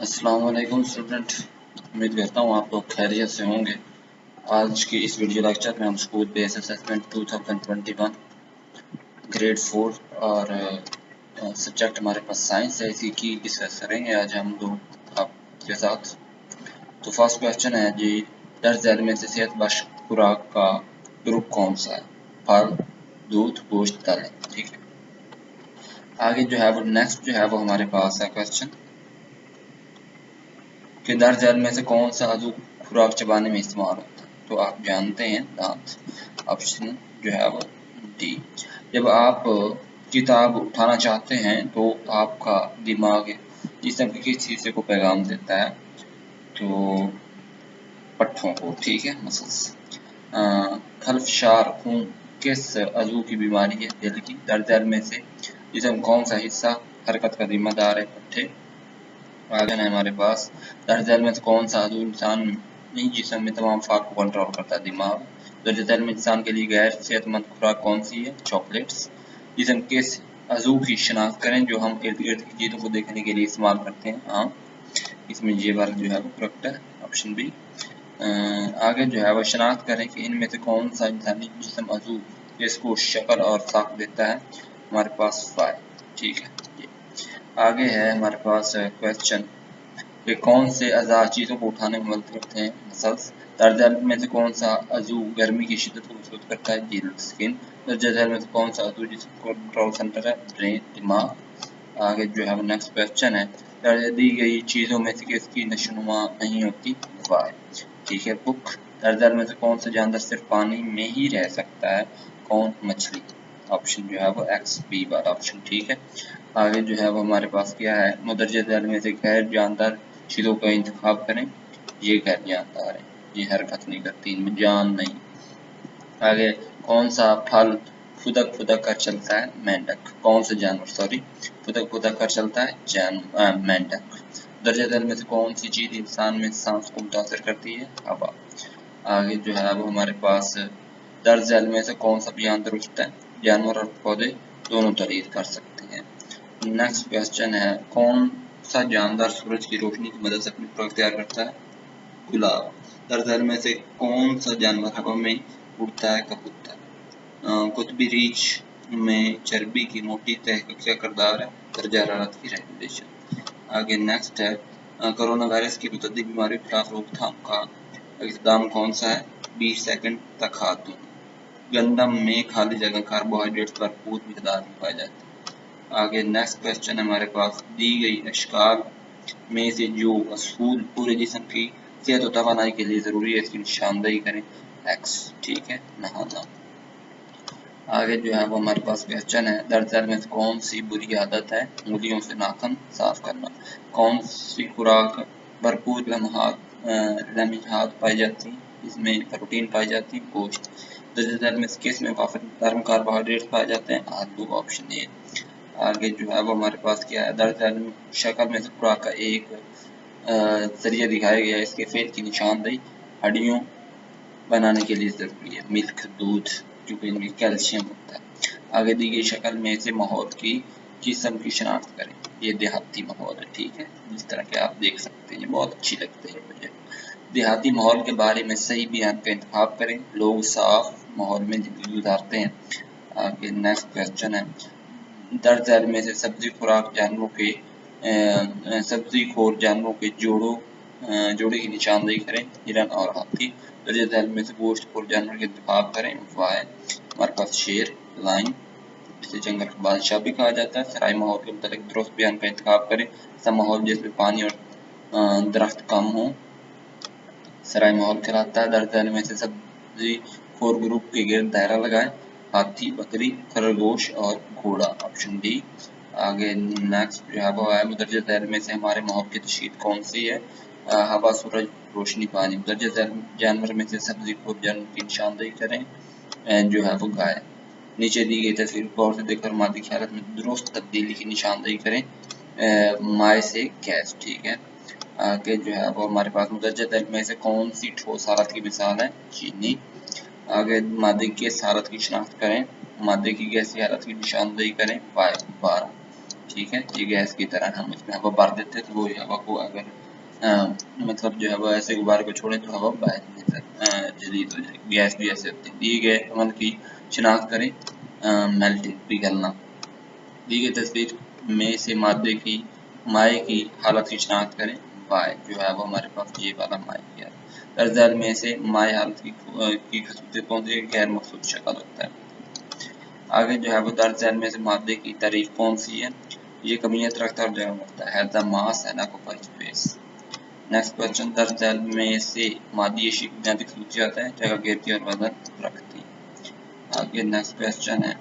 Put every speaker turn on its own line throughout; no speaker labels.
अस्सलाम वालेकुम स्टूडेंट। उम्मीद करता हूँ आप लोग खैरियत से होंगे। आज की इस वीडियो लेक्चर में हम स्कूल बेस असेसमेंट 2021 ग्रेड 4 और सब्जेक्ट हमारे पास साइंस है, इसी की डिस्कस करेंगे आज हम लोग आपके साथ। तो फर्स्ट क्वेश्चन है जी, दर्ज झेल में से सेहत बख्श खुराक का ग्रुप कौन सा है? फल, दूध, गोश्त, दालें। ठीक है, आगे जो है वो नेक्स्ट जो है वो हमारे पास है क्वेश्चन कि दर्ज झेल में से कौन सा अज़ू खुराक चबाने में इस्तेमाल होता है? तो आप जानते हैं दांत। ऑप्शन जो है वो डी। जब आप किताब उठाना चाहते हैं तो आपका दिमाग जिस्म के किस हिस्से को पैगाम देता है? तो पट्ठों को। ठीक है, मसल्स। खल्फशार खून किस अज़ू की बीमारी है? दिल की। दर्ज झेल में से जिस्म कौन सा हिस्सा हरकत का जिम्मेदार है? पट्ठे। आगे है हमारे पास दर्ज झेल में से कौन सा अज़ू इंसान नहीं जिस्म में तमाम फाक को कंट्रोल करता है? दिमाग। दर्ज झेल में इंसान के लिए गैर सेहतमंद खुराक कौन सी है? चॉकलेट्स। जिस्म के अज़ू की शनाख्त करें जो हम इर्द गिर्द की चीज़ों को देखने के लिए इस्तेमाल करते हैं? आँख। इसमें ये वर्ग जो है वो करेक्ट है, ऑप्शन बी। आगे जो है वह शनाख्त करें कि इनमें से कौन सा इंसानी जिस्म अज़ू जिसको शक्ल और साख देता है? हमारे पास फाइव। ठीक है, आगे है हमारे पास क्वेश्चन कि कौन से अज़ा चीज़ों को उठाने में मदद करते हैं? मसल्स। दर्ज झेल में से कौन सा अज़ू गर्मी की शिद्दत को महसूस करता है? जिल्द, स्किन। दर्ज झेल में से कौन सा अज़ू जिसका कंट्रोल सेंटर है? ब्रेन, दिमाग। आगे जो है वो नेक्स्ट क्वेश्चन है, दर्ज दी गई चीज़ों में से किसकी नशोनुमा नहीं होती? वाई। ठीक है, बुक। दर्ज झेल में से कौन सा जानवर सिर्फ पानी में ही रह सकता है? कौन? मछली। ऑप्शन जो है वो एक्स बी वाला ऑप्शन ठीक है। आगे जो है वो हमारे पास क्या है, मुदर्जे झेल में से गैर जानदार चीज़ों का इंतखाब करें। ये गैर जानदार है, ये हरकत नहीं करती, इनमें जान नहीं। आगे कौन सा फल फुदक फुदक कर चलता है? मेंढक। कौन सा जानवर सॉरी फुदक फुदक कर चलता है? मेंढक। दर्जे झेल में से कौन सी चीज़ इंसान में सांस को मुतासर करती है? हवा। आगे जो है वो हमारे पास दर्ज झेल में से कौन सा बयान दुरुस्त है? जानवर और पौधे दोनों तहरीर कर सकते हैं। नेक्स्ट क्वेश्चन है, कौन सा जानदार सूरज की रोशनी की मदद से अपनी खुराक तैयार करता है? गुलाब। दर्ज झेल में से कौन सा जानवर हवा में उड़ता है? कबूतर। कुतबी रीछ में चर्बी की मोटी तह का क्या किरदार है? दर्जा हरारत की रेगुलेशन। आगे नेक्स्ट है, कोरोना वायरस की मुतअद्दी बीमारियों के खिलाफ रोकथाम का इक़दाम कौन सा है? 20 सेकंड तक हाथ धोना। गंदम में खाली जगह कार्बोहाइड्रेट्स भरपूर मिकदार में पाए जाते हैं। आगे नेक्स्ट क्वेश्चन हमारे पास दी गई अशकाल में से जो असूल पूरे जिस्म की सेहत और तवानाई के लिए ज़रूरी है इसकी निशानदेही करें। एक्स। ठीक है, नहाना। आगे जो है वो हमारे पास क्वेश्चन है, दर्ज झेल में से कौन सी बुरी आदत है? उंगलियों से नाखून साफ करना। कौन सी खुराक भरपूर लम्हात पाई जाती है? इसमें प्रोटीन पाई जाती है? गोश्त। दर्ज झेल में से किस में नरम कार्बोहाइड्रेट पाए जाते हैं? आलू। Option A. आगे जो है वो हमारे पास क्या है, दर्ज झेल शक्ल में से खुराक का एक जरिया दिखाया गया है, इसके फेल की निशानदेही हड्डियों बनाने के लिए ज़रूरी है। मिल्क, दूध, क्योंकि इनमें कैल्शियम होता है। आगे दी गई शक्ल में से माहौल की जिस्म की शनाख्त करें। ये देहाती माहौल है, ठीक है, जिस तरह के आप देख सकते हैं, ये बहुत अच्छी लगती है मुझे। देहाती माहौल के बारे में सही बयान का इंतखाब करें। लोग साफ माहौल में ज़िंदगी गुजारते हैं। आगे नेक्स्ट क्वेश्चन है, दर्ज झेल में से सब्जी खोर जानवरों के जोड़े की निशानदेही करें। हिरन और हाथी। दर्ज झेल में से गोश्त खोर जानवर के इंतखाब करें। वाय। हमारे पास शेर, लाइन, इसे जंगल का बादशाह भी कहा जाता है। सराय माहौल के मुताबिक दुरुस्त बयान का इंतखाब करें। ऐसा माहौल जिसमें पानी और दरख्त कम हो सराय माहौल कहलाता है। दर्ज झेल में से सब्जी खोर ग्रुप के गिर्द दायरा लगाएं। हाथी, बकरी, खरगोश और घोड़ा। Option D. आगे नेक्स्ट जो है वो है, मुदर्जे झेल में से हमारे माहौल की तशरीह कौन सी है? हवा, सूरज, रोशनी, पानी। मुदर्जे झेल जानवर में से सब्जी खोर जानवर की निशानदेही करें। जो है वो गाय। नीचे दी गई तस्वीर को गौर से देखकर मादी की हालत में दुरुस्त तब्दीली की निशानदेही करें। माए से गैस। ठीक है, आगे जो है वो हमारे पास मुदर्जे झेल में से कौन सी ठोस हालत की मिसाल है? चीनी। आगे मादे की गैस हालत की शनाख्त करें। मादे की गैसी हालत की निशानदेही करें। वायु, 12। ठीक है, ये गैस की तरह हम इसमें हवा भर देते हैं, तो वो हवा को अगर मतलब जो है वो ऐसे गुब्बारे को छोड़े तो हवा बाहर जलील हो जाएगी। गैस भी ऐसे होती है। दी गए अमल की शिनाख्त करें, मेल्टिंग पिघलना। दी गई तस्वीर में से मादे की माए की हालत की शिनाख्त करें, वाई जो है वो हमारे पास ये वाला माए की है। दर्ज झैल में से माए हालत की खसूसियत कौन सी है? गैर मकसूद शक्ल होता है। आगे जो है वो दर्ज झैल में से मादे की तारीफ कौन सी है? ये कमियत रखता और जगह रखता है, the mass and occupies space. Next question, दर्ज झैल में से मादी अशी की बुनियादी खसूसियात है, जगह घेरती और वजन रखती। आगे नेक्स्ट क्वेश्चन है,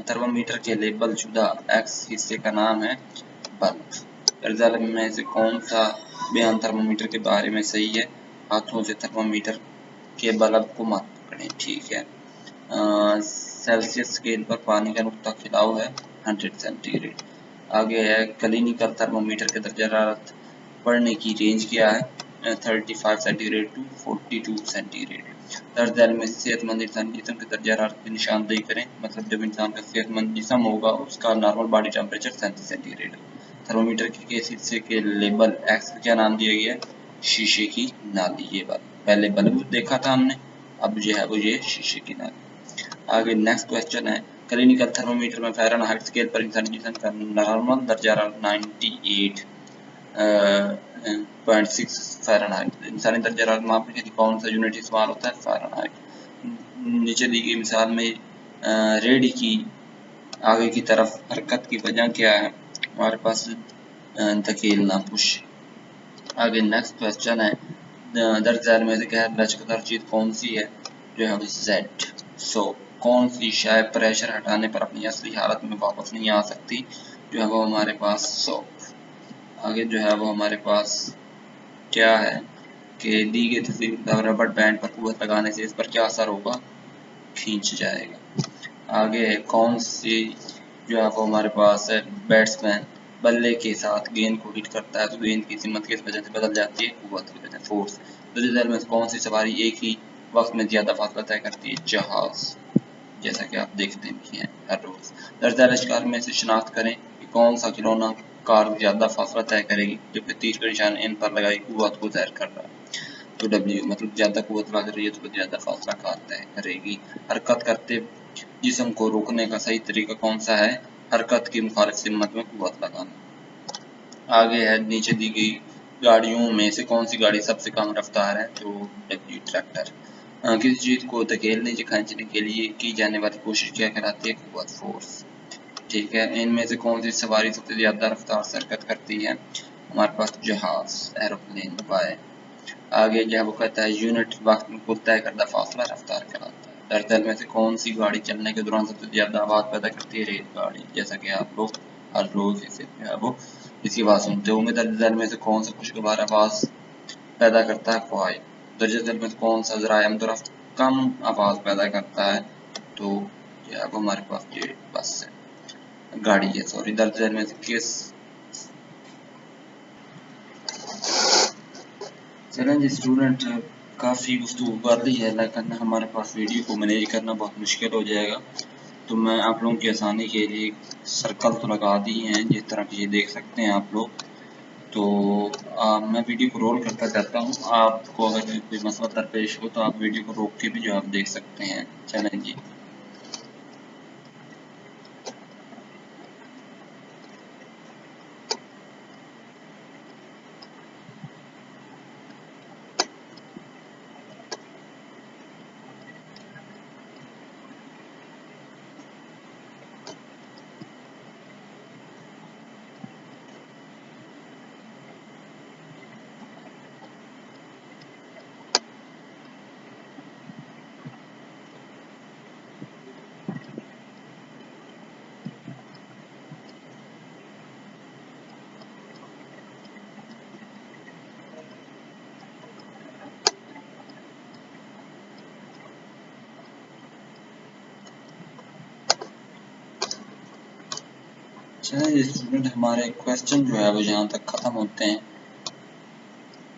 थर्मामीटर के लेबल शुदा एक्स हिस्से का नाम है बल्ब। दर्ज झैल में से कौन सा बयान थर्मामीटर के बारे में सही है? हाथों से थर्मामीटर के बल्ब को मत पकड़ें। ठीक है। सेल्सियस स्केल पर पानी का नुक्ता खिलाव है 100 सेंटीग्रेड। आगे है, क्लिनिकल थर्मामीटर के दर्जा हरारत पढ़ने की रेंज क्या है? 35 सेंटीग्रेड टू 42 सेंटीग्रेड। दर्ज झैल में सेहतमंद इंसानी जिस्म के दर्जा हरारत की निशानदेही करें, मतलब जब इंसान का सेहतमंद जिस्म होगा उसका normal body temperature 37 centigrade. Thermometer के केस हिस्से के लेबल एक्स का क्या नाम दिया गया है? शीशे की नाली। ये बात पहले बल्ब देखा था हमने, अब जो है वो ये शीशे की नाली। आगे नेक्स्ट क्वेश्चन है, क्लिनिकल थर्मामीटर में फ़ारेनहाइट स्केल पर इंसानी जिस्म का नॉर्मल दर्जा हरारत 98.6 फ़ारेनहाइट। इंसानी दर्जा हरारत मापने के लिए कौन सा यूनिट इस्तेमाल होता है? फ़ारेनहाइट। नीचे दी गई मिसाल में रेडी की आगे की तरफ हरकत की वजह क्या है? हमारे पास धकेलना, पुश। आगे नेक्स्ट क्वेश्चन है, दर्ज झैल में से गैर लचकदार चीज कौन सी है? जो है जेड। सो कौन सी शायद प्रेशर हटाने पर अपनी असली हालत में वापस नहीं आ सकती? जो है वो हमारे पास सोप। आगे जो है वो हमारे पास क्या है कि दी गई तस्वीर रबड़ बैंड पर कुव्वत लगाने से इस पर क्या असर होगा? खींच जाएगा। आगे है, कौन सी जो है वो हमारे पास है, बैट्समैन बल्ले के साथ गेंद को हिट करता है तो गेंद की सिमत किस वजह से बदल जाती है? कुव्वत की वजह, फोर्स। दर्ज झैल में कौन सी सवारी एक ही वक्त में ज्यादा फासला तय करती है? जहाज, जैसा कि आप देखते भी हैं हर रोज। दर्ज झैल शिकार में से शिनाख्त करें कि कौन सा खिलौना कार ज्यादा फासला तय करेगी, जबकि तीर का निशान इन पर लगाई कुव्वत को ज़ाहिर कर रहा है। तो डब्ल्यू मतलब ज्यादा कुव्वत लग रही है तो ज्यादा फासला कार तय करेगी। हरकत करते जिस्म को रोकने का सही तरीका कौन सा है? हरकत की मुखालिफ सिमत में कुव्वत लगाना। आगे है, नीचे दी गई गाड़ियों में से कौन सी गाड़ी सबसे कम रफ्तार है? तो डब्ल्यू, ट्रैक्टर। किसी चीज को धकेलने या खींचने के लिए की जाने वाली कोशिश क्या कहलाती है? कुव्वत, फोर्स। ठीक है। इनमें से कौन सी सवारी सबसे ज्यादा रफ्तार से हरकत करती है? हमारे पास जहाज, एरोप्लेन, वाय। आगे जो है वो कहता है, यूनिट वक्त में कुल तय करदा फासला रफ्तार कहलाता है। दर्ज झैल में से कौन सी गाड़ी चलने के दौरान सबसे ज्यादा आवाज पैदा करती है? रेलगाड़ी, जैसा कि आप लोग हर रोज इसे जो है वो इसकी आवाज सुनते होंगे। दर्ज झैल में से कौन सा खुशगवार आवाज पैदा करता है? क्वाइल। दर्ज झैल में से कौन सा ज़राए अमदरफ्त कम आवाज पैदा करता है? तो जो है वो हमारे पास ये बस है, गाड़ी है, सॉरी। दर्ज झैल में से किस चैलेंज स्टूडेंट काफ़ी गुफ्तगू कर ली है, लेकिन हमारे पास वीडियो को मैनेज करना बहुत मुश्किल हो जाएगा। तो मैं आप लोगों की आसानी के लिए सर्कल तो लगा दिए हैं, जिस तरह की ये देख सकते हैं आप लोग। तो मैं वीडियो को रोल करता जाता हूँ। आपको अगर कोई मसला दरपेश हो तो आप वीडियो को रोक के भी जो आप देख सकते हैं। चलें जी। चलिए स्टूडेंट, हमारे क्वेश्चन जो है वो यहाँ तक ख़त्म होते हैं।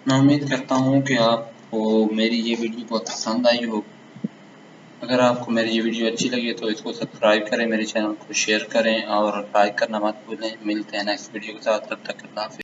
मैं उम्मीद करता हूँ कि आपको मेरी ये वीडियो बहुत पसंद आई हो। अगर आपको मेरी ये वीडियो अच्छी लगी तो इसको सब्सक्राइब करें, मेरे चैनल को शेयर करें और लाइक करना मत भूलें। मिलते हैं नेक्स्ट वीडियो के साथ, तब तक अल्लाह हाफ़िज़।